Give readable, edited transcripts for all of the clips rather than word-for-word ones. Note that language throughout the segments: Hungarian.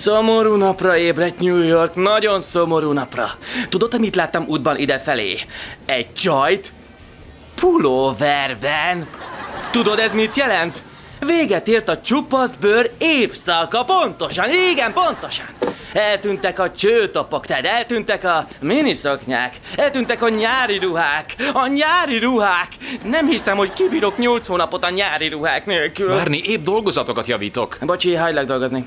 Szomorú napra ébredt New York, nagyon szomorú napra. Tudod, hogy mit láttam útban idefelé? Egy csajt pulóverben. Tudod, ez mit jelent? Véget ért a csupasz bőr évszaka, pontosan, igen, pontosan. Eltűntek a csőtopok, tehát eltűntek a miniszoknyák, eltűntek a nyári ruhák, Nem hiszem, hogy kibírok 8 hónapot a nyári ruhák nélkül. Barney, épp dolgozatokat javítok. Bocsi, hagylak dolgozni.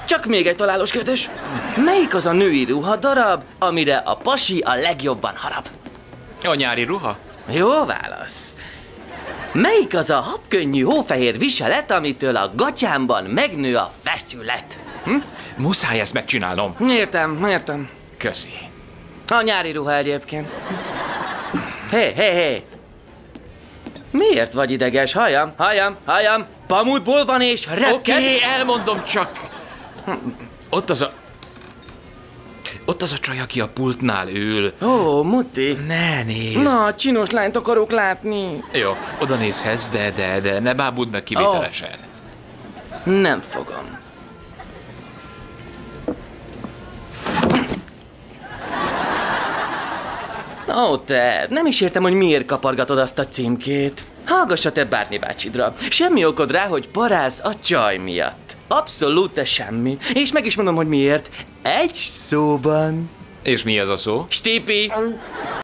Csak még egy találós kérdés. Melyik az a női ruha darab, amire a pasi a legjobban harap? A nyári ruha? Jó válasz. Melyik az a habkönnyű hófehér viselet, amitől a gatyámban megnő a feszület? Muszáj ezt megcsinálnom. Értem. Köszi. A nyári ruha egyébként. Hé. Miért vagy ideges? Halljam. Pamutból van és repked. Oké, elmondom csak. Ott az a csaj, aki a pultnál ül. Ó, Muti. Ne nézd. Na, csinos lányt akarok látni. Jó, oda nézhetsz, de ne bábuld meg kivételesen. Nem fogom. Ó, te, nem is értem, hogy miért kapargatod azt a címkét. Hallgass a te Barney bácsidra. Semmi okod rá, hogy parázz a csaj miatt. Abszolút semmi. És meg is mondom, hogy miért. Egy szóban. És mi az a szó? Stipi.